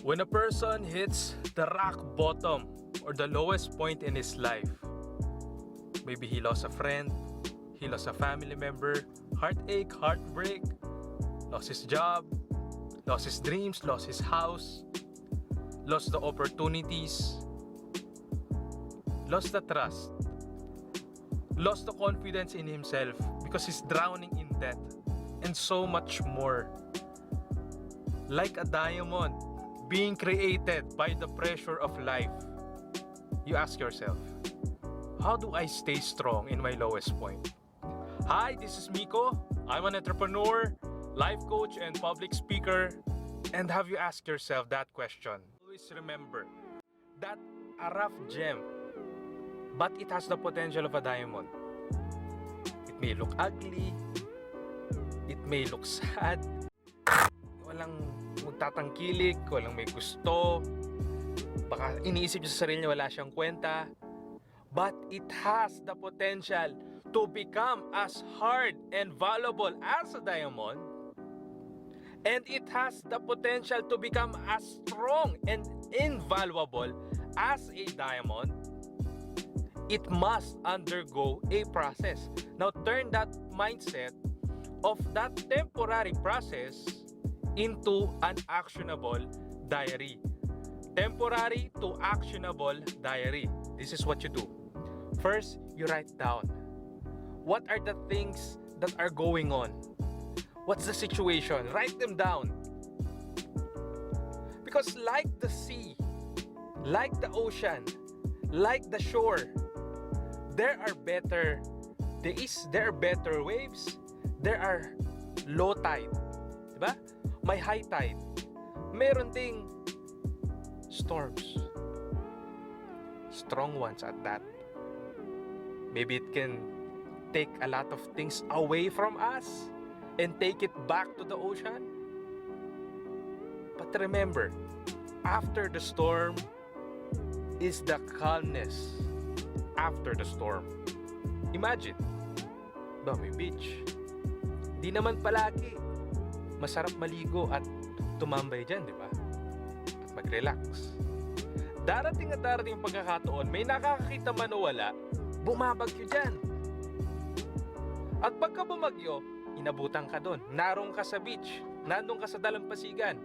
When a person hits the rock bottom or the lowest point in his life, maybe he lost a friend, he lost a family member, heartache, heartbreak, lost his job, lost his dreams, lost his house, lost the opportunities, lost the trust, lost the confidence in himself because he's drowning in debt, and so much more. Like a diamond being created by the pressure of life, you ask yourself, how do I stay strong in my lowest point? Hi, this is Miko. I'm an entrepreneur, life coach, and public speaker. And have you asked yourself that question? Always remember that a rough gem, but it has the potential of a diamond. It may look ugly, it may look sad, walang magtatangkilik, walang may gusto, baka iniisip niya sa sarili niya wala siyang kwenta, but it has the potential to become as hard and valuable as a diamond, and it has the potential to become as strong and invaluable as a diamond. It must undergo a process. Now turn that mindset of that temporary process into an actionable diary. Temporary to actionable diary. This is what you do. First, you write down. What are the things that are going on? What's the situation? Write them down. Because like the sea, like the ocean, like the shore, there are better days, there are better waves, there are low tide. Diba? May high tide. Meron ding storms. Strong ones at that. Maybe it can take a lot of things away from us and take it back to the ocean. But remember, after the storm is the calmness. After the storm. Imagine, may beach. Di naman palagi masarap maligo at tumambay dyan, di ba? At mag-relax. Darating at darating yung pagkakataon, may nakakakita man o wala, bumabagyo dyan. At pagka bumagyo, inabutan ka doon. Narong ka sa beach, nandun ka sa dalampasigan.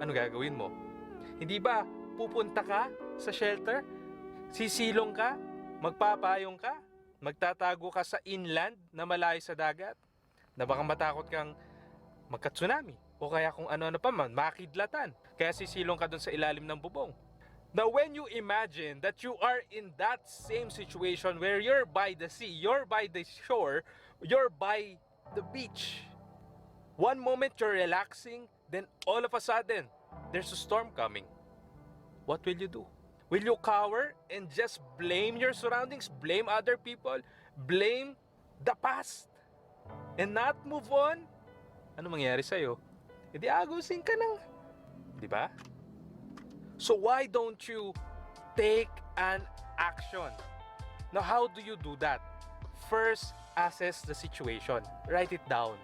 Ano gagawin mo? Hindi ba pupunta ka sa shelter? Sisilong ka? Magpapayong ka? Magtatago ka sa inland na malayo sa dagat? Na baka matakot kang magka-tsunami o kaya kung ano-ano pa man, makidlatan. Kaya sisilong ka dun sa ilalim ng bubong. Now, when you imagine that you are in that same situation where you're by the sea, you're by the shore, you're by the beach. One moment you're relaxing, then all of a sudden, there's a storm coming. What will you do? Will you cower and just blame your surroundings, blame other people, blame the past, and not move on? Ano mangyari sa'yo? E di agusin ka ng, di ba? So why don't you take an action? Now, how do you do that? First, assess the situation. Write it down.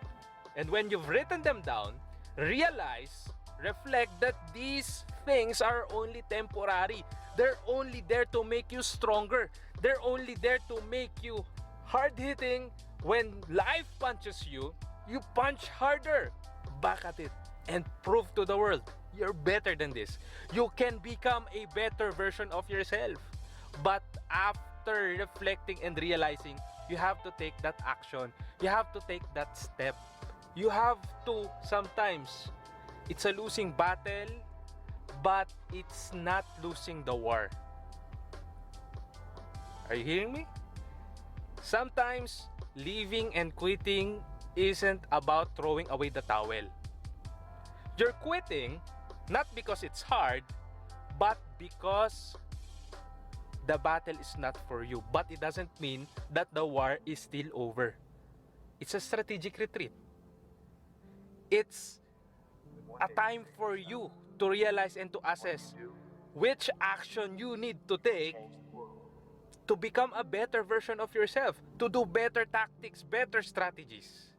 And when you've written them down, realize, reflect that these things are only temporary. They're only there to make you stronger. They're only there to make you hard-hitting. When life punches you, you punch harder. Back at it and prove to the world you're better than this. You can become a better version of yourself. But after reflecting and realizing, you have to take that action. You have to take that step. You have to, sometimes, it's a losing battle, but it's not losing the war. Are you hearing me? Sometimes, leaving and quitting isn't about throwing away the towel. You're quitting not because it's hard, but because the battle is not for you. But it doesn't mean that the war is still over. It's a strategic retreat. It's a time for you to realize and to assess which action you need to take to become a better version of yourself, to do better tactics, better strategies,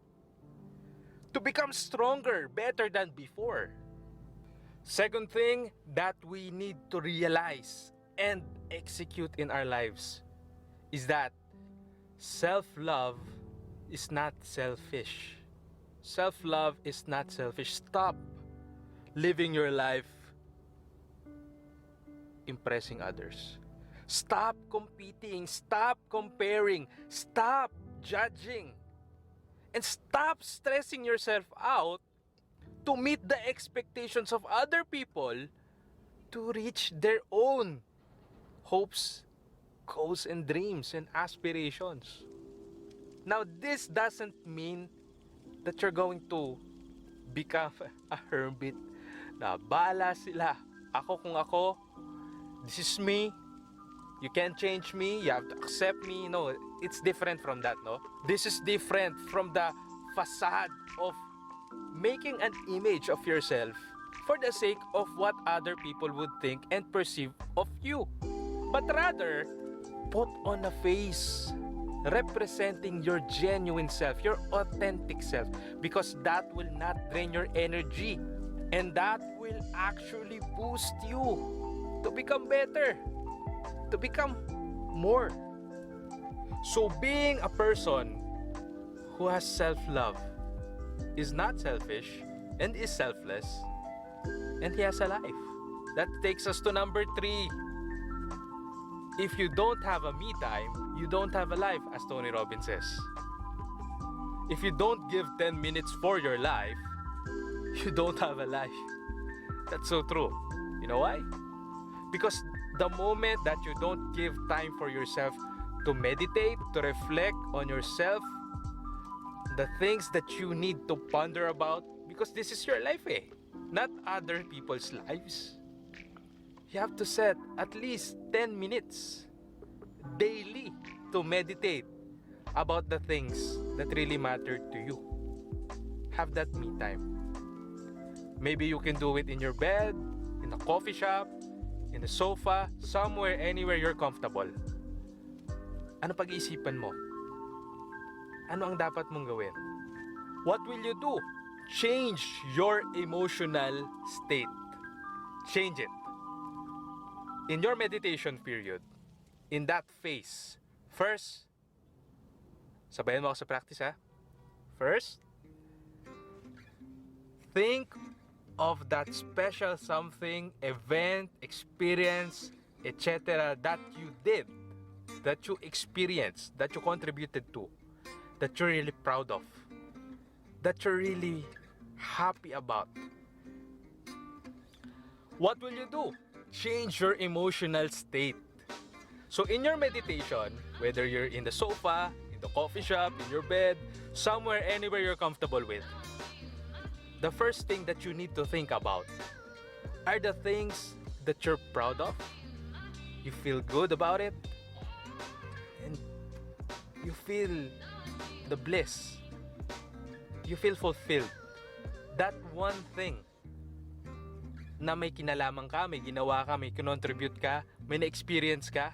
to become stronger, better than before. Second thing that we need to realize and execute in our lives is that self-love is not selfish. Self-love is not selfish. Stop living your life impressing others. Stop competing. Stop comparing. Stop judging. And stop stressing yourself out to meet the expectations of other people to reach their own hopes, goals, and dreams and aspirations. Now, this doesn't mean that you're going to become a hermit na bala sila. Ako kung ako, this is me. You can't change me. You have to accept me. No, it's different from that, no? This is different from the facade of making an image of yourself for the sake of what other people would think and perceive of you. But rather, put on a face representing your genuine self, your authentic self, because that will not drain your energy and that will actually boost you to become better, to become more. So being a person who has self-love is not selfish and is selfless, and he has a life. That takes us to number 3. If you don't have a me time, you don't have a life, as Tony Robbins says. If you don't give 10 minutes for your life, you don't have a life. That's so true. You know why? Because the moment that you don't give time for yourself to meditate, to reflect on yourself, the things that you need to ponder about, because this is your life, not other people's lives. You have to set at least 10 minutes daily to meditate about the things that really matter to you. Have that me time. Maybe you can do it in your bed, in a coffee shop, in the sofa, somewhere, anywhere you're comfortable. Ano pag-iisipan mo? Ano ang dapat mong gawin? What will you do? Change your emotional state. Change it. In your meditation period, in that phase, first, sabayan mo ako sa practice ha. First, think of that special something, event, experience, etc. that you did, that you experienced, that you contributed to, that you're really proud of, that you're really happy about. What will you do? Change your emotional state. So in your meditation, whether you're in the sofa, in the coffee shop, in your bed, somewhere, anywhere you're comfortable with, the first thing that you need to think about are the things that you're proud of. You feel good about it, and you feel the bliss. You feel fulfilled. That one thing na may kinalaman ka, may ginawa ka, may contribute ka, may na-experience ka,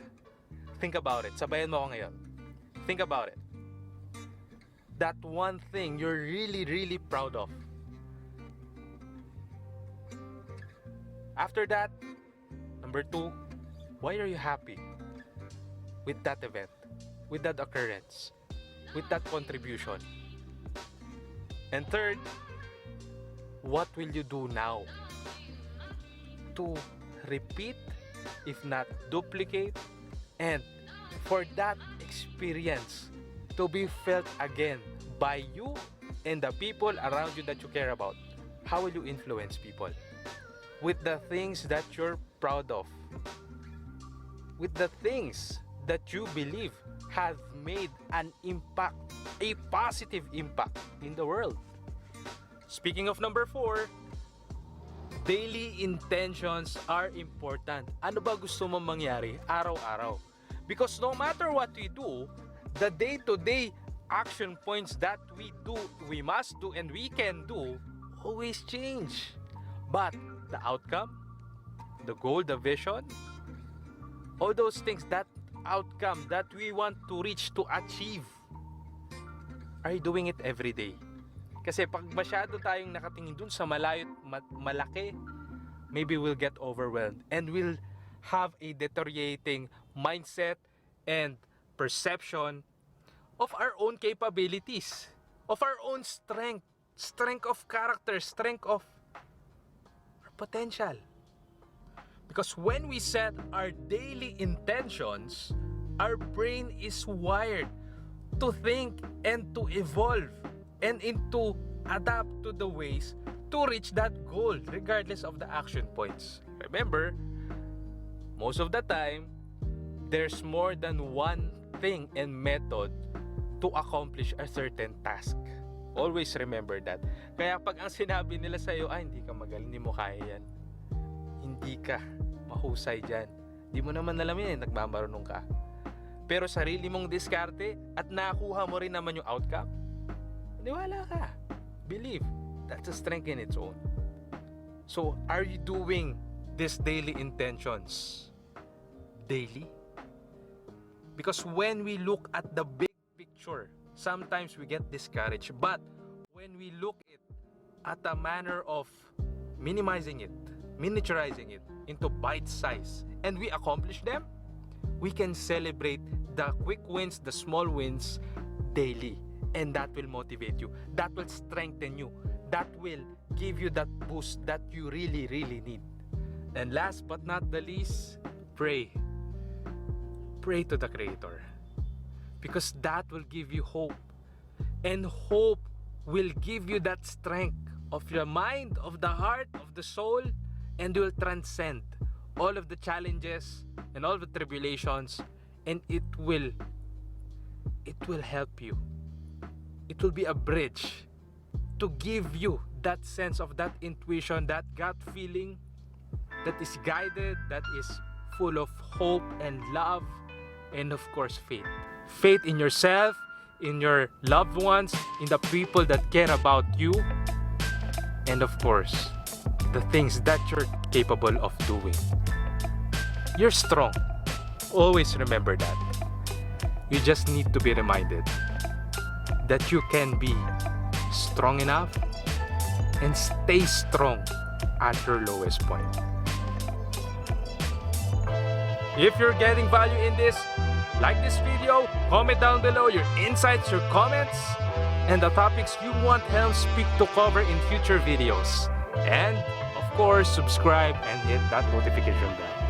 think about it. Sabayan mo ako ngayon. Think about it. That one thing you're really, really proud of. After that, number 2, why are you happy with that event, with that occurrence, with that contribution? And third, what will you do now to repeat, if not duplicate, and for that experience to be felt again by you and the people around you that you care about? How will you influence people? With the things that you're proud of, with the things that you believe have made an impact, a positive impact in the world. Speaking of number 4, daily intentions are important. Ano ba gusto mong mangyari araw-araw? Because no matter what we do, the day-to-day action points that we do, we must do, and we can do always change. But the outcome, the goal, the vision, all those things, that outcome that we want to reach, to achieve, are you doing it every day? Kasi pag masyado tayong nakatingin dun sa malayo, malaki, maybe we'll get overwhelmed and we'll have a deteriorating mindset and perception of our own capabilities, of our own strength of character, strength of our potential. Because when we set our daily intentions, our brain is wired to think and to evolve and to adapt to the ways to reach that goal regardless of the action points. Remember, most of the time, there's more than one thing and method to accomplish a certain task. Always remember that. Kaya pag ang sinabi nila sa'yo, hindi ka magaling, hindi mo kaya yan. Hindi ka mahusay dyan. Hindi mo naman alam yan, nagmamarunong ka. Pero sarili mong diskarte at nakuha mo rin naman yung outcome, niwala ka. Believe. That's a strength in its own. So, are you doing these daily intentions daily? Because when we look at the big picture, sometimes we get discouraged. But when we look at a manner of minimizing it, miniaturizing it into bite size, and we accomplish them, we can celebrate the quick wins, the small wins daily. And that will motivate you. That will strengthen you. That will give you that boost that you really, really need. And last but not the least, pray. Pray to the Creator. Because that will give you hope. And hope will give you that strength of your mind, of the heart, of the soul, and will transcend all of the challenges and all the tribulations, and it will help you. It will be a bridge to give you that sense of that intuition, that gut feeling that is guided, that is full of hope and love, and of course faith. Faith in yourself, in your loved ones, in the people that care about you, and of course, the things that you're capable of doing. You're strong. Always remember that. You just need to be reminded that you can be strong enough and stay strong at your lowest point. If you're getting value in this, like this video, comment down below your insights, your comments, and the topics you want Helmspeak to cover in future videos. And of course, subscribe and hit that notification bell.